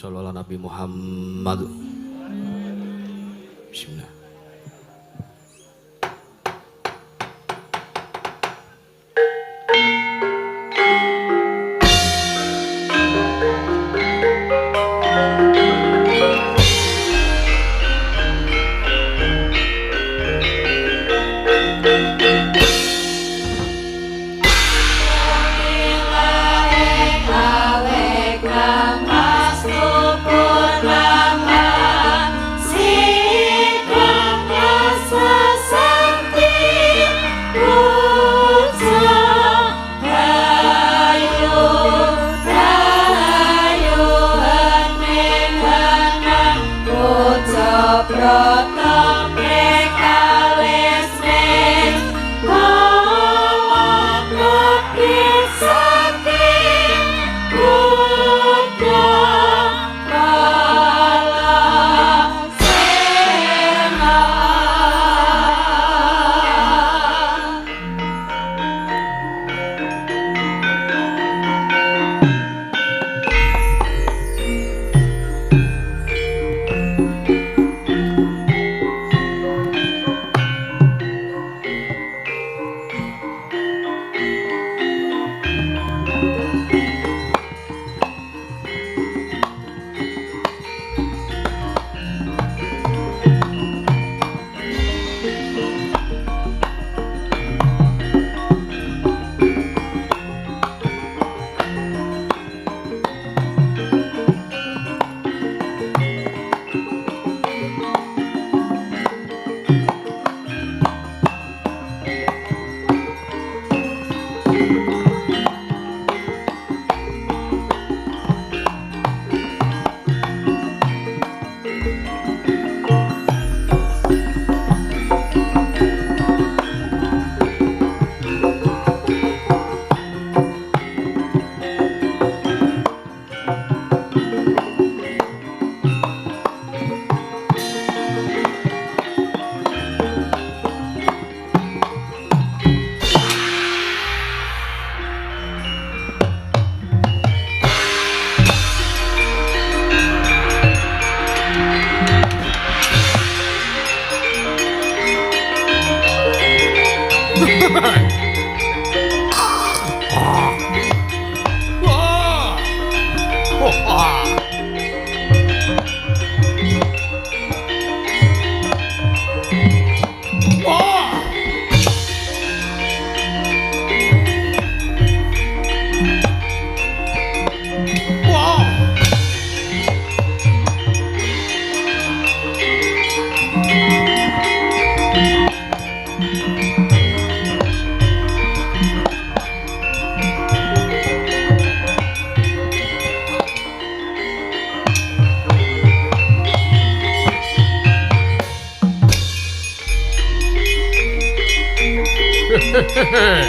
Shallallahu Nabi Muhammad. Bismillah. Hey!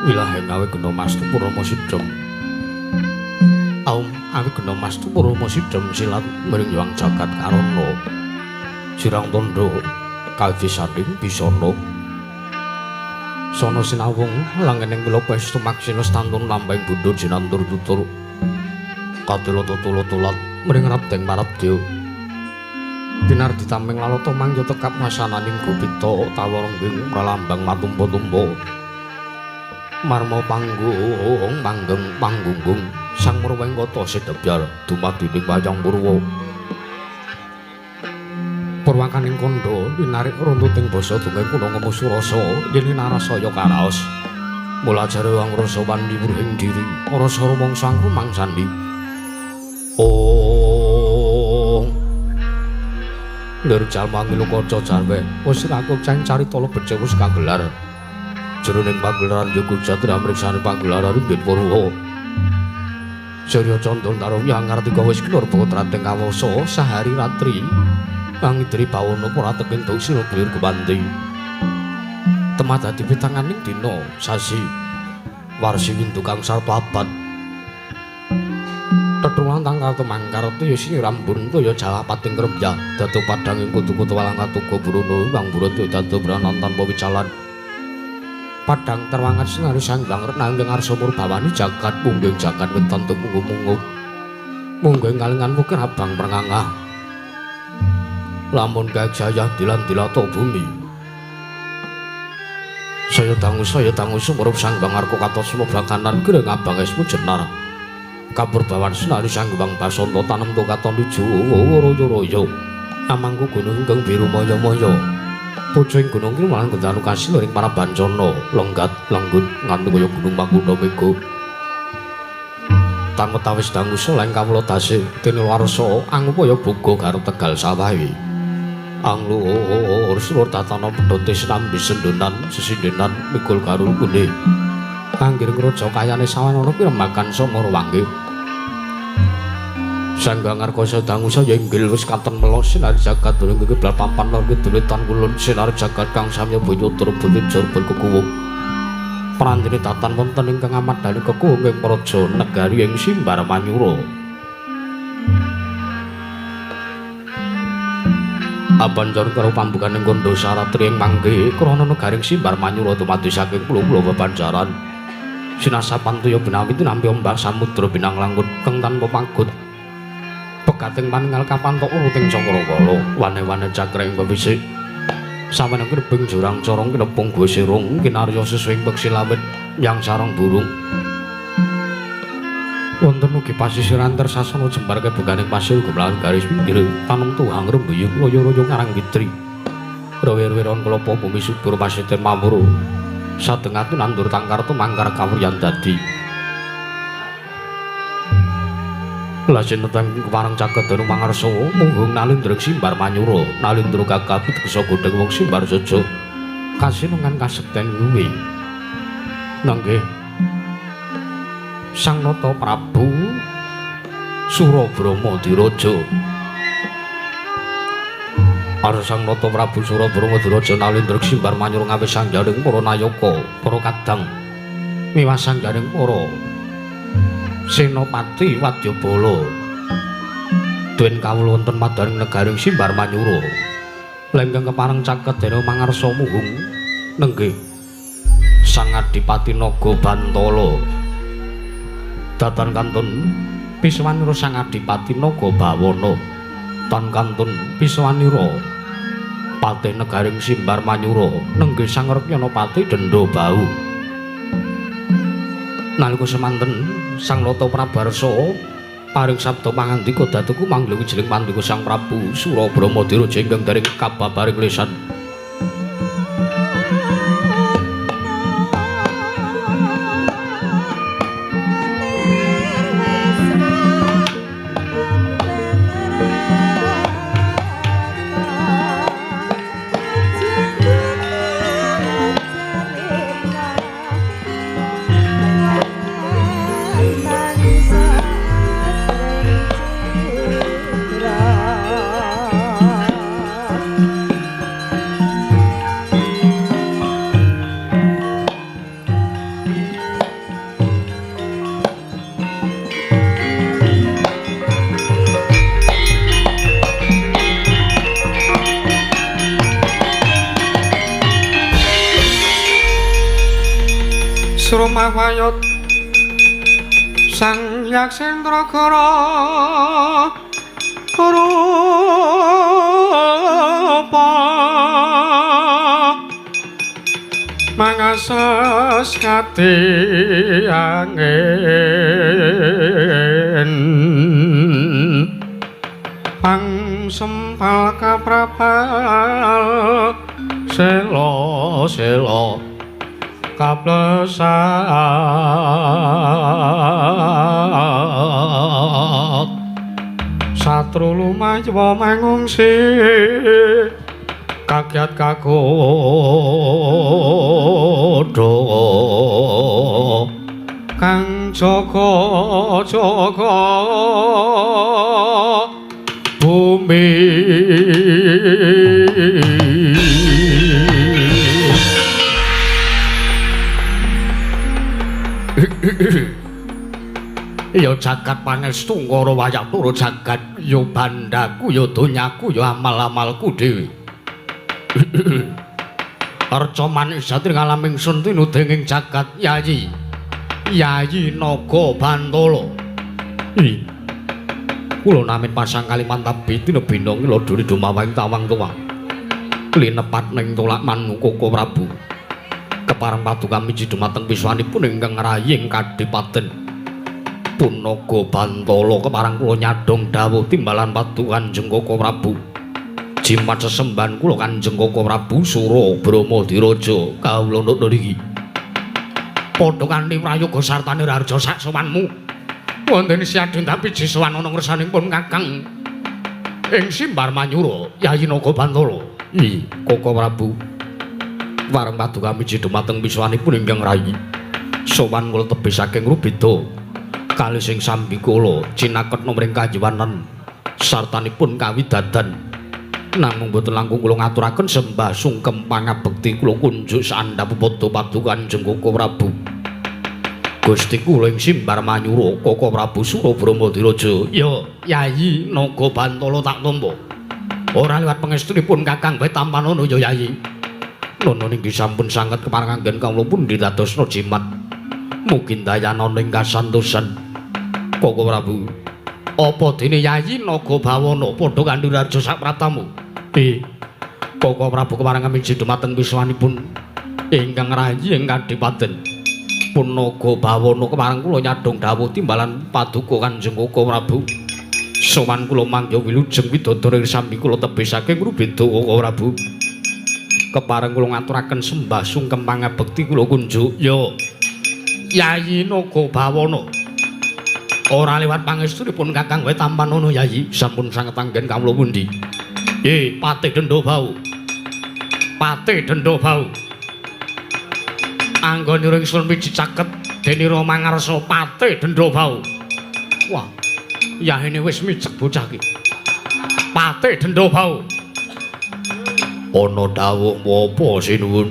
wilahe ngawe guna mastu purama sidhem aum awi guna mastu purama sidhem silat mring yuang jagat karana jirang tondo kawisaning bisana sono sinawung langening kula pestu maksina stantun lambang bundur jinantur tutur katiloto-tulotulat mring rabdeng marabdya binar ditameng lalata mangya tekap masananing gopita tawarengging pralambang matumpa-tumpa marma panggung panggunggung sang murwengkata sedebyar dumadining wayang purwa purwakaning kandha linarik runtuting basa dongeng kuna ngemu surasa yen narasaya karaos mulajare wang rasa wandi wruhing diri rasa rumangsa rumang sandi lir jalma ngilu kaca jarwe wis rakup ceng carita lebet wis kagelar jroning pagelaran Yoga Jatra mriksani pagelaran Ringgit Purwa Surya Candra Tarawih ngartika wis kelur putrating kawasa sahari ratri angidri bawana ora teking dong sira blir kebanti temat dadi pitanganing dina sasi warsi windu kang sarta abad tetunglang tangkal temangkar ya sinirambun ya jalapating krembyah dadu padhang ing kutu-kutu walang katuga burana wang burut dadu branan tanpa wicalan padhang terwangat sinari sangbang renang ing arsa murbawani jagat mungging jagat wetan tumunggu-munggu mungging kalingan mukir abang prengangah lamun gajayah dilan-dilato bumi saya tangu sumurup sangbang arko katos mubakanan gereng abang esmu jenar kabur bawan senari sangbang basonto tanem to katon nuju royo-royo amangku gunung kang biru moyo-moyo pucuing gunung ki malang gendanu kasil ring para bancana lenggat lenggut nganti kaya gunung Makuna mega tan wetawis dangu seleng kawula tasih tinularsa angupaya boga karo Tegal Sawahi anglu surur tatana pedhote sinambi sendonan sesindenan mikul karo kune anggiring raja kayane sawanana pirembakan Samara Wangi Sanggang Arkosa dangu saya inggil wis katon melos sinari jagat durung kebal papan lor kedulitan kulun sinari jagat kang samya boyo tur bulit jor berkekuwung prandini tatan wonten ingkang amat dari kekuwung ing praja negari ing Simbar Manyura abanjur karo pambukaning kandha saratri ing mangke krana negaring Simbar Manyura dumadi saking pulo-pulo bebanjaran sinasapan tuya binawi nampi ombak samudra binang langkut kang tanpa pagut pekating manunggal kapantok uruting Cakrakala wane-wane cakring pepisik saweneng krebeng jurang corong kinepung gue sirung kinarya sesuing peksi lawit yang sarang burung wonten ugi pasisiran tersasana jembar kebukaning pasir gemlawan garis pinggir tanem tuhang rembuyung royo-royo ngarang witri rawir-wiron kelapa bumi subur pasiten mamuru sadengah nandur tangkar tumangkar kawuryan dadi lasin tentang keparang caket dan mangarso mungung nalindrek Simbar Manyura nalindro kakapit kesa godheng wong Simbar Jojo kasinungan kasekten kuwi nangge Sang Nata Prabu Surabrama Diraja Are Sang Nata Prabu Surabrama Diraja nalindrek Simbar Manyura ngawe sangjaring para nayaka para kadang miwas sangjaring para Senopati Wadyabala duwen kawula wonten madaring negaring Simbar Manyura lenggeng kepareng caket dene mangarsa muhung nenggih Sang Adipati Naga Bantala datan kantun piswanira Sang Adipati Naga Bawana tan kantun piswanira Patih negaring Simbar Manyura nenggih Sang Repyanapati Denda Bau nalika semanten Sang Nata Prabarsa paring sabda pangandika datuku mangga wijining pandika Sang Prabu Surabrama Diraja ingkang dereng kababaring lesan rumah wayut sang Yaksendragara rupa mangasos kati angin pang sempal kaprapal selo selo kaplesat satru lumayu mangungsi kagiat kagodho kang jaga-jaga bumi ya jagat pangestu ngara wayah turu jagat ya bandaku ya donyaku ya amal-amalku dhewe arca manis satri ngalaming sun tinuding jagat yayi Yayi Naga Bantala kula namin pasang Kalimantan Bitina bindhangi ladone dumawahing tawang tuwa linepat ning tolak Manungka Prabu kepareng paduka miji dumateng wiswanipun ingkang raying kadipaten Punaga Bantala kepareng kula nyadong dawuh timbalan paduka Kanjeng Koko Prabu jimat sesembahan kula Kanjeng Koko Prabu Sura Bramadiraja kawula niki padha kanthi prayoga sartane raja sak sowanmu wonten siadun tapi jisowan ana ngersanipun Kakang ing Simbar Manyura Yayi Naga Bantala Koko Prabu wareng paduka miji dumateng wiswanipun ingkang rayi sowan kula tebih saking rubeda kalih sing sambi kula cinaket nomring kajiwanan sartanipun kawidadan namung boten langkung kula ngaturaken sembah sungkem pangabekti kula kunjuk sandhap padha paduka Kanjeng Koko Prabu Gusti kula ing Simbar Manyura Koko Prabu Sura Bramadiraja ya Yayi Naga Bantala tak tampa ora liwat pangestunipun Kakang bae Tampanana ya Yayi nono ninggi sampun sanget kepareng anggen kawula pundi dadosna jimat mugi dayanana ing kasantosan Koko Prabu apa dene Yayi Naga Bawana padha kanthi raja sak pratamu Koko Prabu kepareng miji dumateng wiswanipun ingkang rayi ing kadipaten Punaga Bawana kepareng kula nyadong dawuh timbalan paduka Kanjeng Koko Prabu sowan kula mangya wilujeng widodara ing sami kula tebih saking rubeda Koko Prabu kepareng kula ngaturaken sembah sungkem pangabekti kula kunjuk ya Yayi Naga Bawana ora liwat pangestunipun Kakang wae Tampanana Yayi sampun sanget anggen kawula pundi Patih Denda Bau Patih Denda Bau anggonira ingsun miji caket denira mangarsa Patih Denda Bau wah yahene wis mijek bocah iki Patih Denda Bau ana dawuh apa sinuwun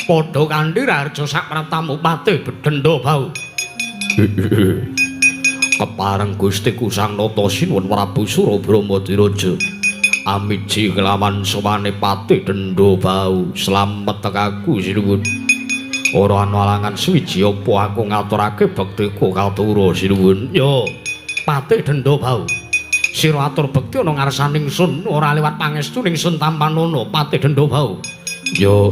padha kanthi raja sak pratamu Patih Denda Bau kepareng Gustiku Sang Nata sinuwun Prabu Sura Bramadiraja amiji kelawan sowane Patih Denda Bau slamet tekaku sinuwun ora ana alangan suwiji apa aku ngaturake bektiku katura sinuwun ya Patih Denda Bau sira atur bekti ana ngarsaning sun ora liwat pangestuning Sun Tampanana Patih Denda Bau ya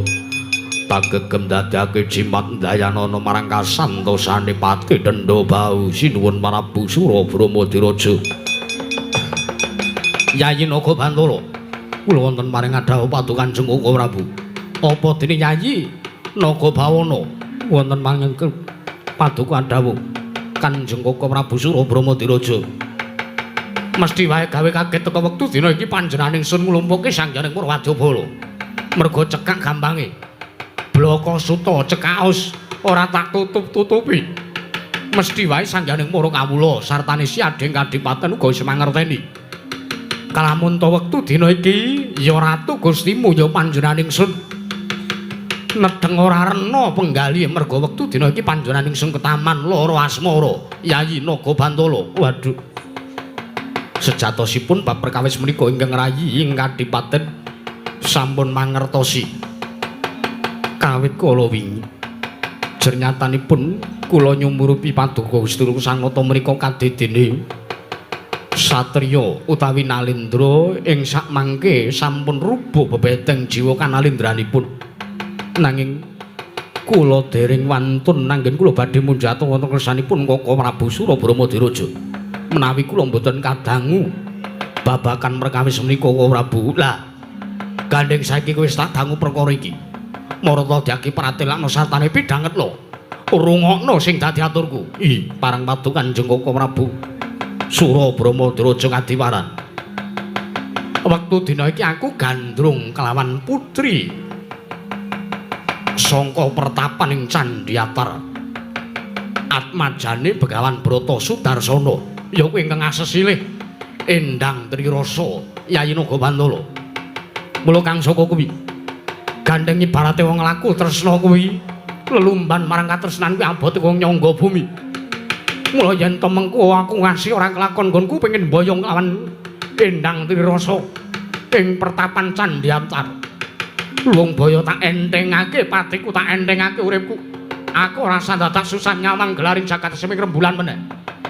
tak gegem dadake jimat dayanana marang kasantosane Patih Denda Bau sinuwun Prabu Sura Bramadiraja Yayi Naga Bantala kula wonten maring adhawuh paduka Kanjeng Koko Prabu apa dene Yayi Naga Bawana wonten maring paduka adhawuh Kanjeng Koko Prabu Sura Bramadiraja mesti wae gawe kaget teka wektu dina iki panjenenganing sun nglumpuhke Sanghyang Purwadabala merga cekak gampange bloko suta cekaos ora tak tutup-tutupi mesti wae Sanghyang Para Kawula sartane siading kadipaten uga wis mangerteni kalamun ta wektu dina iki ya ratu Gustimu ya panjenenganing sun nedeng ora rena penggali merga wektu dina iki panjenenganing sun ketaman lara asmara Yayi Naga Bantala waduh sejatosipun bab perkawis menika ingkang rayi ing kadipaten sampun mangertosi kawit kala wingi Jernyatanipun kula nyumurupi paduka Gusti Sang Nata menika kadidene satriya utawi Nalindra ing sakmangke sampun rubuh bebeteng jiwa kanalindranipun. Nanging kula dereng wantun nanggen kula badhe munjata wonten kersanipun Koko Prabu Surabrama Diraja. Menawi kula mboten kadangu babakan perkawis menika Koko Prabu. Lah, gandeng saiki kowe wis tak dangu perkara iki. Marata diaki pratelakna sartane pidhanget lho. Rungokno sing dadi aturku. Ih, parang padu Kanjeng Koko Prabu Surabrama Diraja Kadiwaran. Wektu dina iki aku gandrung kelawan putri sangka pertapan ing Candhiatar. Atmajane Begawan Brata Sudarsana ya kuwi ingkang asesilih Endang Trirasa Yayi Nagabandala. Mula kang saka kuwi gandeng ibarate wong laku tresna kuwi lelumban marang katresnan kuwi abote wong nyangga bumi. Mula yen temengku aku ngasih ora kelakon nggonku pengin mboyong lawan Endang Trirasa ing pertapan Candhiatar. Wong boyo tak entengake patiku, tak entengake uripku. Aku ora sandadak susah nyawang gelaring jagat seming rembulan meneh.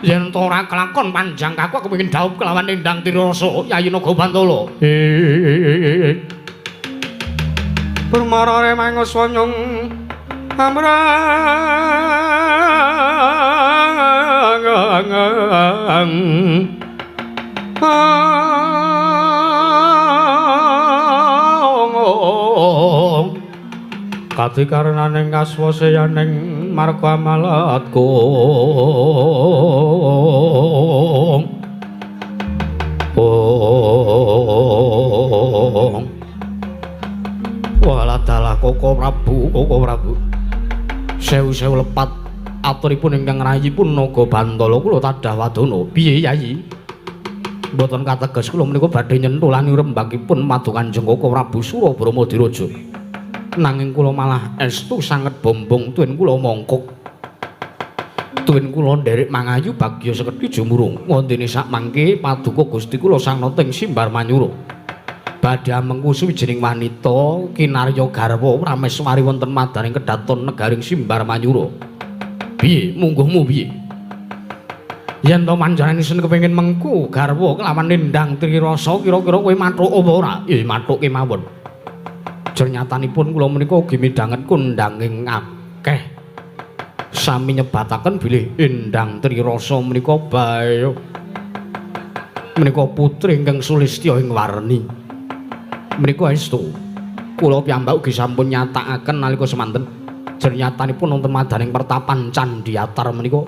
Yen to ora kelakon panjang kaku aku pengin dhaup kelawan Endang Trirasa Yayi Nagabandala. Permarane mangos wanyong amrang kadikarenaning kaswaseyaning marga malatku waladalah Koko Prabu sewu-sewu lepat aturipun ingkang rayipun Nagabandala kula tadah wadana. Piye Yayi? Mboten kateges kula menika badhe nyentulani rembakipun madu Kanjeng Koko Prabu Surabrama Diraja. Nanging kula malah estu sanget bombong tuwin kula mongkok. Tuwin kula nderek mangayu bagya sekedhi jumurung wondene sakmangke paduka Gusti kula Sang Nata ing Simbar Manyura. Badhe amengku suwijining wanita kinarya garwa prameswari wonten madaning kedaton negaring Simbar Manyura. Piye mungguhmu piye? Yen to panjenengan kepengin mengku garwa kelawan Endang Trirasa kira-kira kowe mathuk apa ora? Nggih mathuke mawon. Jernyatanipun kula menika ugi midhanget kondanging akeh sami nyebataken bilih Endang Trirasa menika bae menika putri ingkang sulistya ing warni. Menika estu kula piyambak ugi sampun nyatakaken nalika semanten jernyatanipun wonten madaning pertapan Candhiatar menika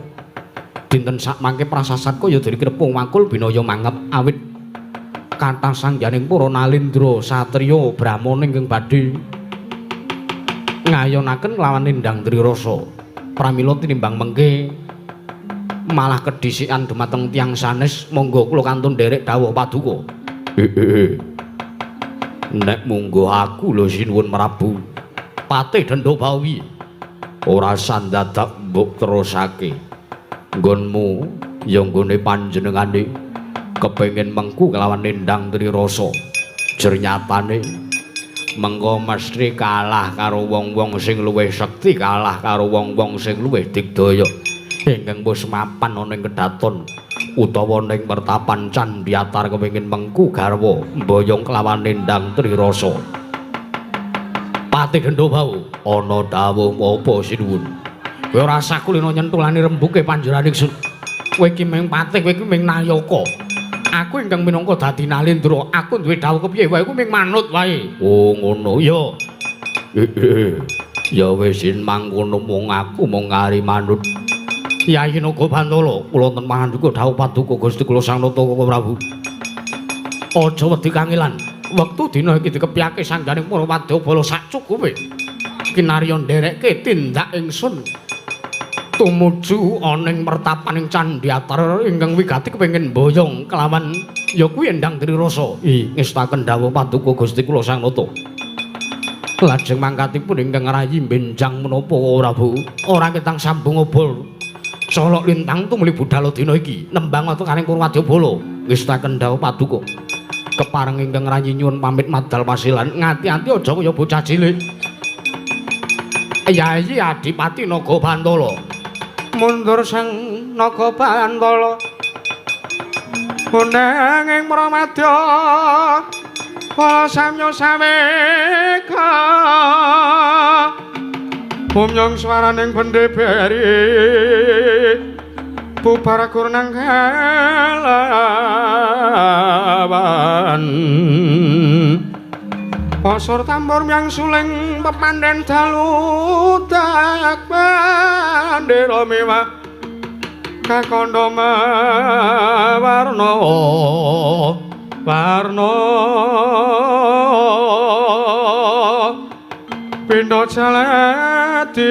dinten sakmangke prasasat kaya diri krepung wakul binaya mangep awit kathah sangjaning para Nalindra satriya Brahmana ingkang badhe ngayonaken lawan Endang Trirasa. Pramila tinimbang mengke malah kedhisikan dumateng tiyang sanes, monggo kula kantun nderek dawuh paduka. Nek munggo aku lho sinuwun Prabu Patih Dendhabawi ora sandadak mbok terusake nggonmu ya nggone panjenengane kepengin mengku kelawan Endang Trirasa. Jernyatane mengko mesti kalah karo wong-wong sing luwih sekti, kalah karo wong-wong sing luwih digdaya ingkang wis mapan ana ing kedaton utawa ning pertapan Candhiatar kepengin mengku garwa mboyong kelawan Endang Trirasa. Patih Dendhabawu ana dawuh apa sinuwun? Kowe ora usah kulino nyentulani rembuke panjenengan ingsun. Kowe iki mung patih, kowe iki mung nayaka. Aku ingkang minangka dadi Nalindra, aku duwe dawuh kepiye wae, kowe mung manut wae. Oh ngono ya. Ya wis mangkono mung aku mung ngari manut. Yayi Nagabandala, kula ten manduka dawuh paduka Gusti kula Sang Nata Koko Prabu. Aja wedi kangelan. Wektu dina iki dikepyake sangganing para wadyabala sacukupe. Kinarya nderekke tindak ingsun tumuju ana ing pertapaning Candhiatar ingkang wigati kepengin mboyong kelawan ya kuwi Endang Trirasa. Ngestaken dawuh paduka Gusti kula Sang Nata. Lajeng mangkatipun ingkang rayi benjang menapa Prabu? Ora ketang sambung obol. Solok lintang tumuli budhal dina iki nembang watu karing para wadyabala. Ngestaken dawuh paduka. Kepareng ingkang rayi nyuwun pamit madal pasilan, ngati-ati aja kaya bocah cilik. Yayi Adipati Naga Bantala. Mundur sang Naga Bantala. Nanging Pramadya samya saweka. Umyong swaraning bendhe beri bubar gurnang kelawan. Pasur tambur yang suling pepanden dalu tak bandera mewah kakandha warna pindha jaladian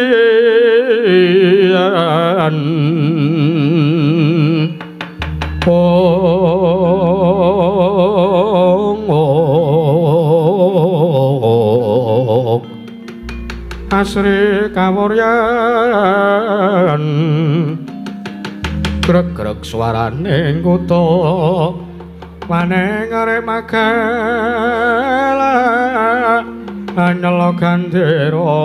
asri kawuryan greg-greg swaraning kutha maneng arep magala anyela gandera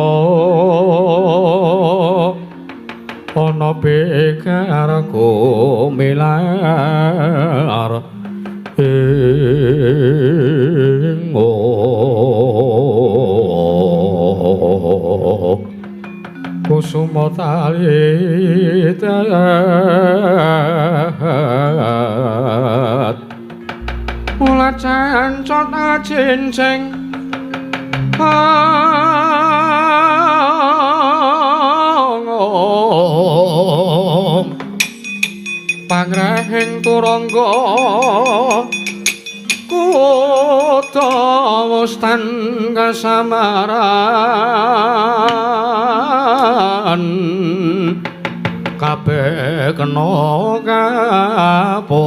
ana bekar kumilar ing kusuma talitat mula cancot acincing pangrahing turangga kutha wustan kasamaran kabeh kena kapurba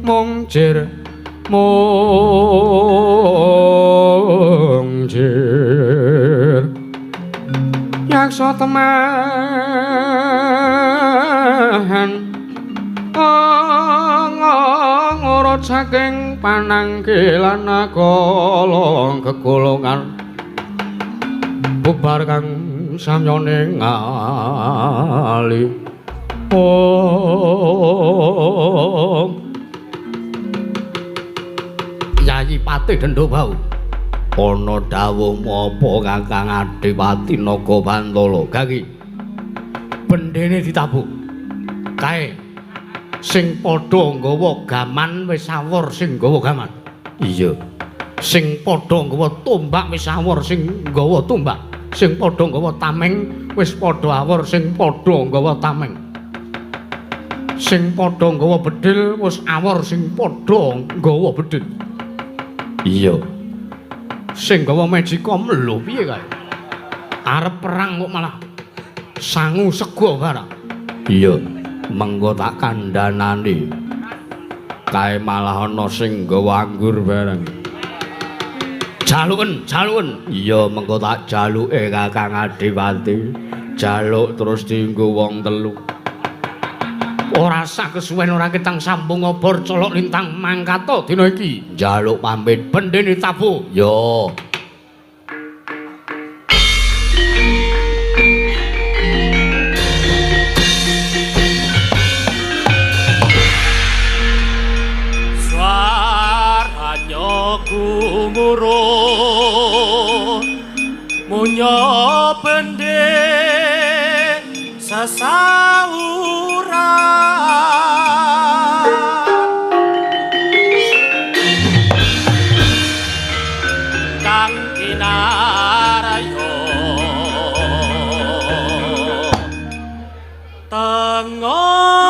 mung jer yaksa temahan ngurut saking panangkilan kala gegolongan bubar kang samyane ngali Yayi Patih Dendobau ana dawuh apa Kakang Adipati Naga Bantala gaki bendene ditabuk kae sing padha nggawa gaman wis sawur sing nggawa gaman iya sing padha nggawa tombak wis sawur sing nggawa tombak sing padha nggawa tameng wis padha awur sing padha nggawa tameng sing padha nggawa bedhil wis awur sing padha nggawa bedhil iya sing nggawa mejikom lho piye kae arep perang kok malah sangu sego barang iya mengko tak kandhanani kae malah ana sing nggawa anggur barang jaluken iya mengko tak jaluke Kakang Adipati jaluk terus dienggo wong telu ora sak kesuwen ora ketang sambung obor colok lintang mangkata dina iki njaluk pamit bendene tabuh ya suaranya gumuruh munya bende sasauran kang kinarayo tengara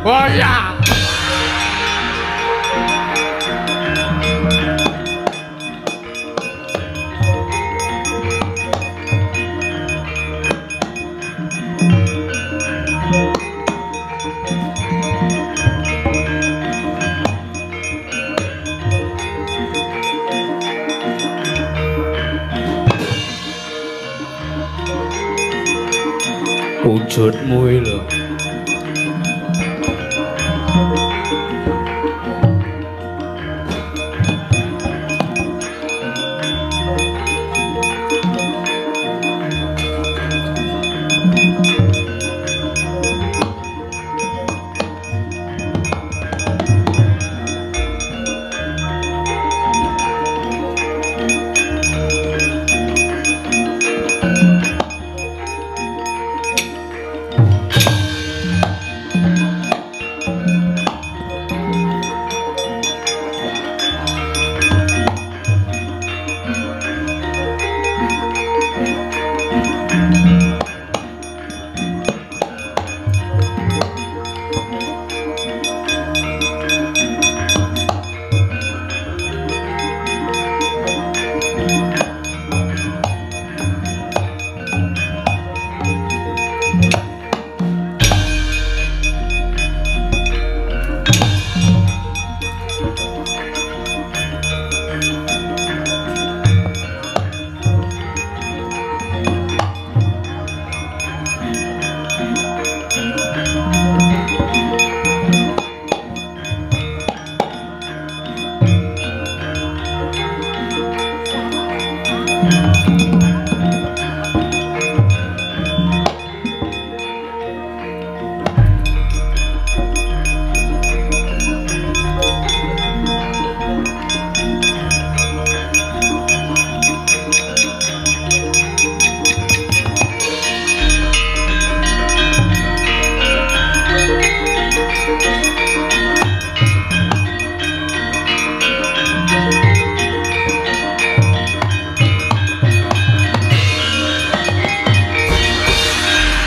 Oh ya. Wujudmu lho.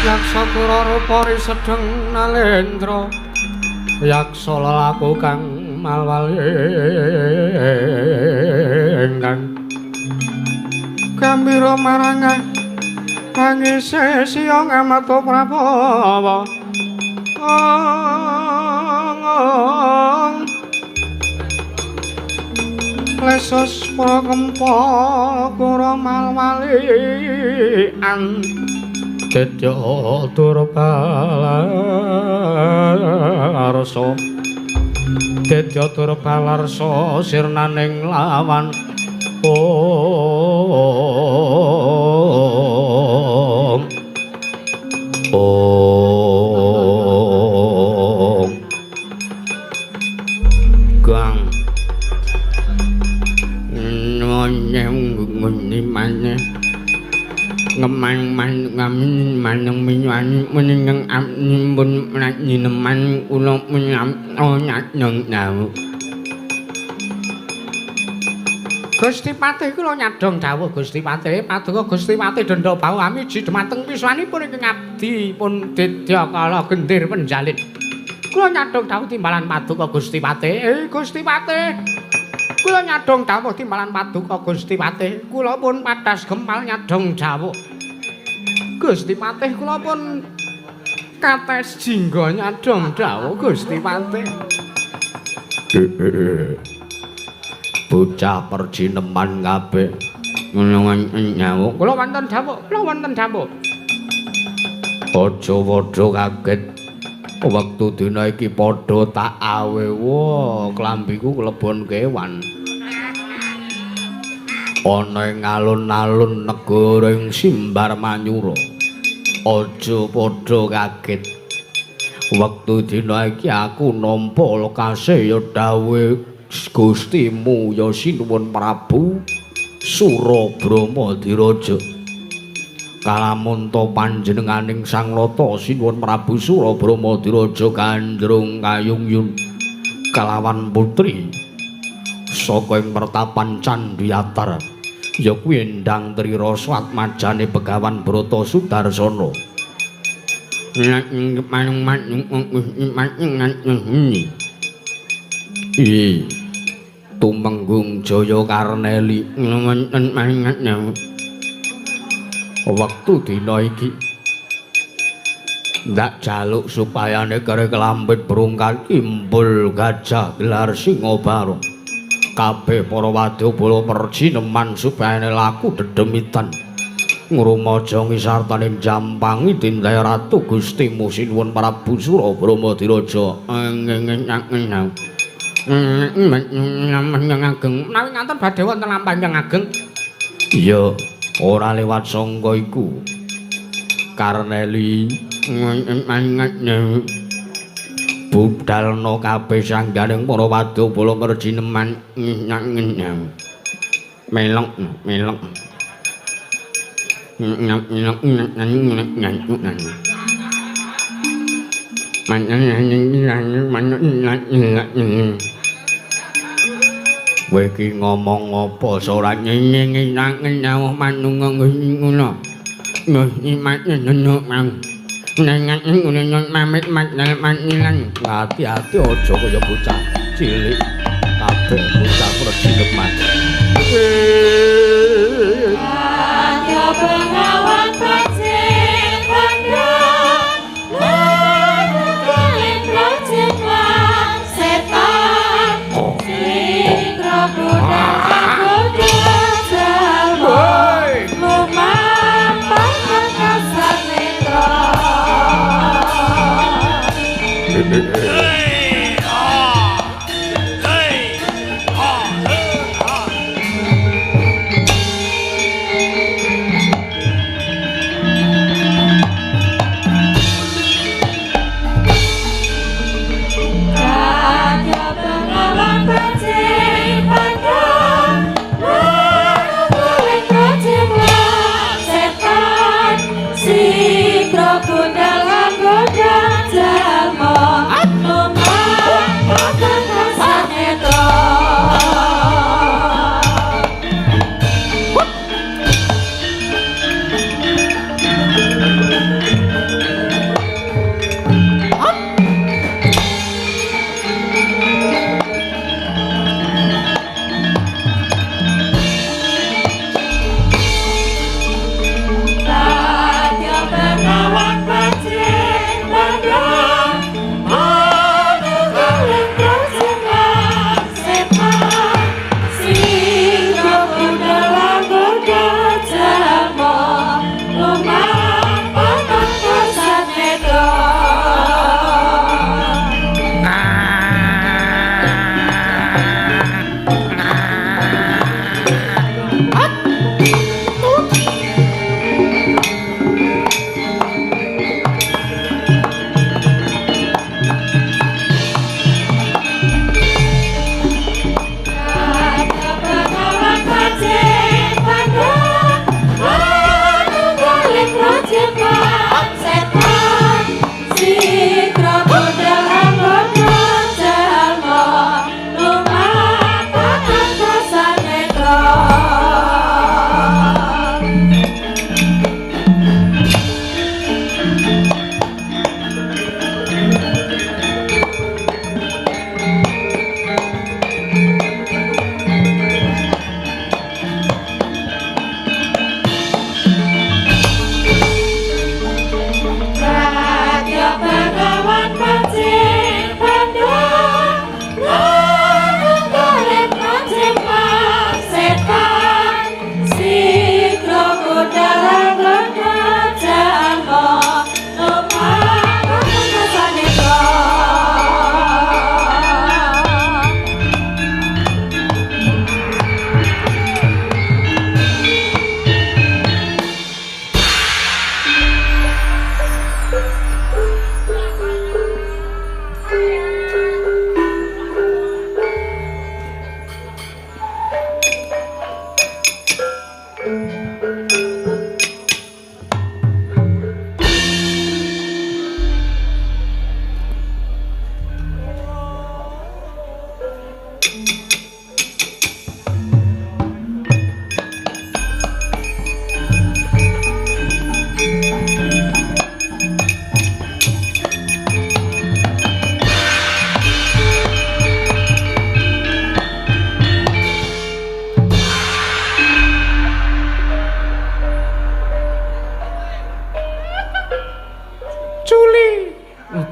Yaksatura rupane sedeng nalendra yaksa lelaku kang malwali engkang gambira marangan pangise siya ngamata prabawa lesos prakempa kura malwali an Dedya Durbalarsa Dedya Durbalarsa sirnaning lawan Om Gang Nyong ngemang manung minyani meneng ampun nyineman kula menyam nyat nang dawu Gusti Patih kula nyadong dawuh Gusti Patih paduka Gusti Patih Denda Bau amiji dhumateng piswanipun ingkang abdi pun Dedya Kala Gendir Penjalin kula nyadong dawuh timbalan paduka Gusti Patih Gusti Patih kula nyadong dawuh timbalan paduka Gusti Patih kula pun padas gempal nyadong dawuh Gusti Patih kula pun kates jingga nyadong dawuh Gusti Patih bocah perjineman kabeh nyawu kula wonten dawuh aja padha kaget wektu dina iki padha tak awe klambiku klebon kewan ana ing alun-alun negara ing Simbar Manyura aja padha kaget wektu dina iki aku nampa lekase ya dawuh Gustimu ya sinuwun Prabu Surabrama Diraja kalamunta panjenenganing Sang Lata sinuwun Prabu Surabrama Diraja Gandrung Kayungyun kalawan putri saka ing pertapan Candhiyatar ya kuwi Endang Trirasa Atmajane Begawan Brata Sudarsana Tumenggung Jaya Karneli wonten mangatnya wektu dina iki ndak jaluk supayane kare kelambit brungkal Kimbul Gajah gelar Singobaro kabeh para wadyabala perjineman supayane laku dedemitan ngrumaja ngisartaning jampangi tindai ratu Gustimu sinuwun Prabu Surabrama Diraja ageng menawi ngaten badhe wonten lampahing ageng iya ora lewat sangka iku Karneli budalna kabeh sangganing para wadyabala perjineman melok kowe iki ngomong apa ora nyenengi nang nyawuh manung ngono nyimat nyenuk mang nengan ngene mamit manilan hati-hati aja kaya bocah cilik kabeh bocah perjineman ya pengawan pacet pandang lan project lan setan sing robotan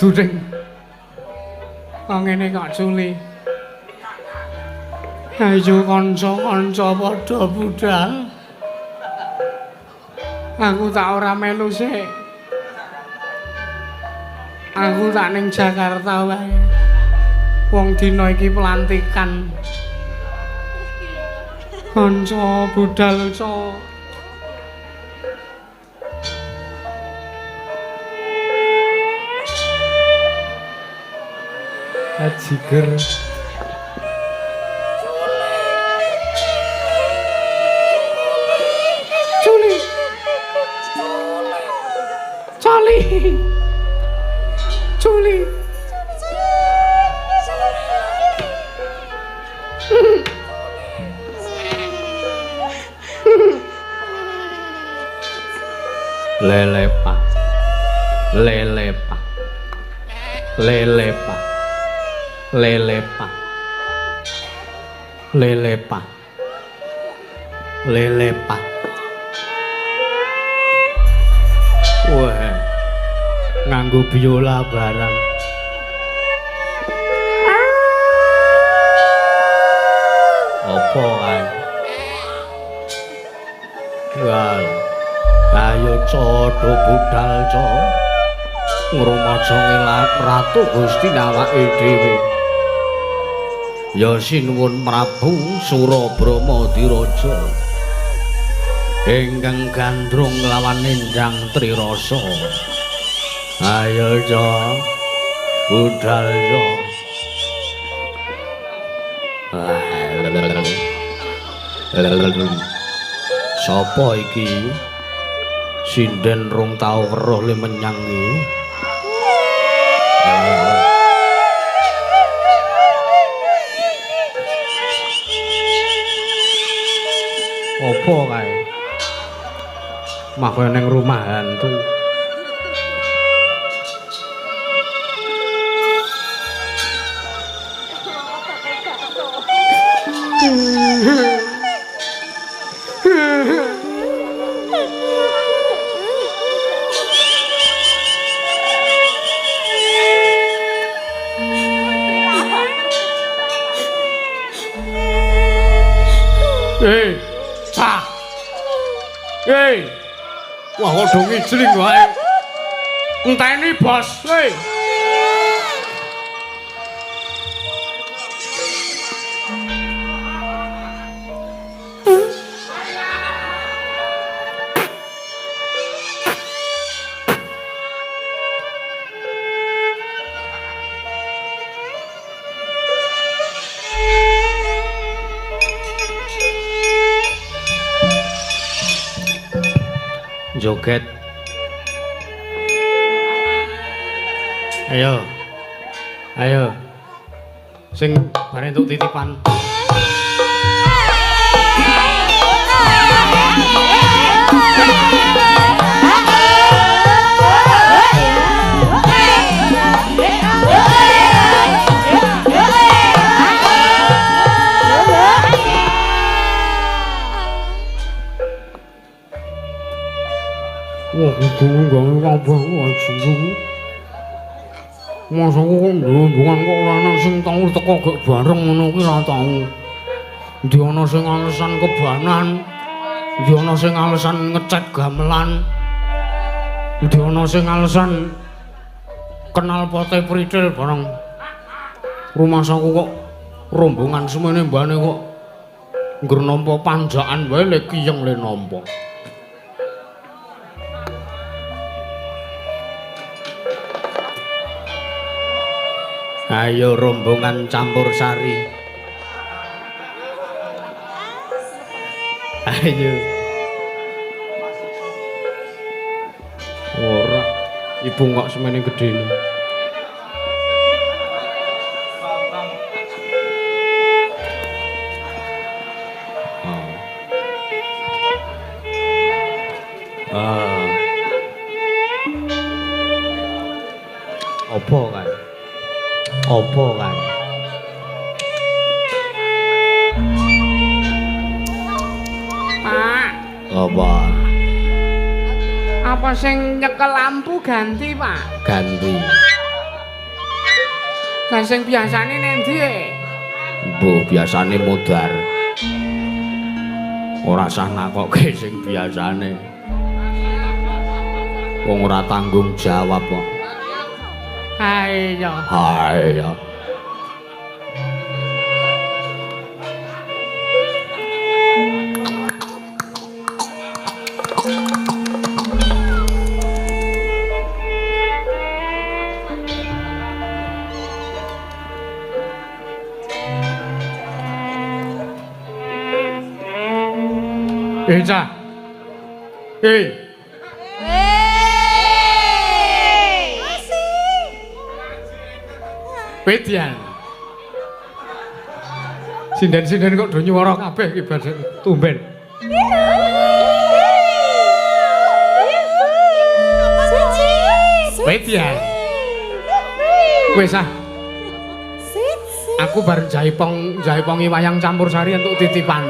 madu ning. Kok ngene kok Juli. Ayo kanca-kanca padha budal. Aku tak ora melu sik. Aku tak ning Jakarta wae. Wong dina iki pelantikan. Kanca budal co. Ajiger. Juli. Cali. Juli. Lelepa. Lelepa. Lelepa. Lelepa. Lelepa. Lelepa. Wah. Nganggo biola barang. Apa kae? Wal. Ayo codho budal co. Ngrumaja ngelat Ratu Gusti awake dhewe. Ya sinuwun Prabu Surabrama Diraja. Ingkang gandrung lawan Endang Trirasa. Ayo co. Budal co. Sapa iki? Sinden rong tau weruh le menyang iki. Apa kae? Mah ning rumah hantu. Cah. Wah, kok dong ijling wae. Enteni, Bos. Joget. Ayo. Ayo. Sing bare entuk titipan. Wah, iku gak kabeh wae. Masa kok hubungan kok ora ana sing tau teko gek bareng ngono kuwi ora tau. Ndi ana sing alasan kebanan, ndi ana sing alasan ngecat gamelan. Ndi ana sing alasan kenal pote pridel bareng. Rumah saku kok rombongan semene mbane kok ngger nampa panjakan wae le kiyeng le nampa. Ayo rombongan campur sari. Ayo. Ora, ibu kok semene gedene. Apa kan? Apa kan? Pak. Apa? Apa sing nyekel lampu ganti, Pak? Ganti. Lah sing biasane ning ndi? Mbuh biasane modar. Ora sah nakokke sing biasane. Wong ora tanggung jawab kok. Ayo. Ayo. Cah. Wedian. Sinden-sinden kok do nyuwara kabeh iki badhe tumben. Wedian. Wis ah. Aku bareng jaipongi wayang campursari entuk titipan.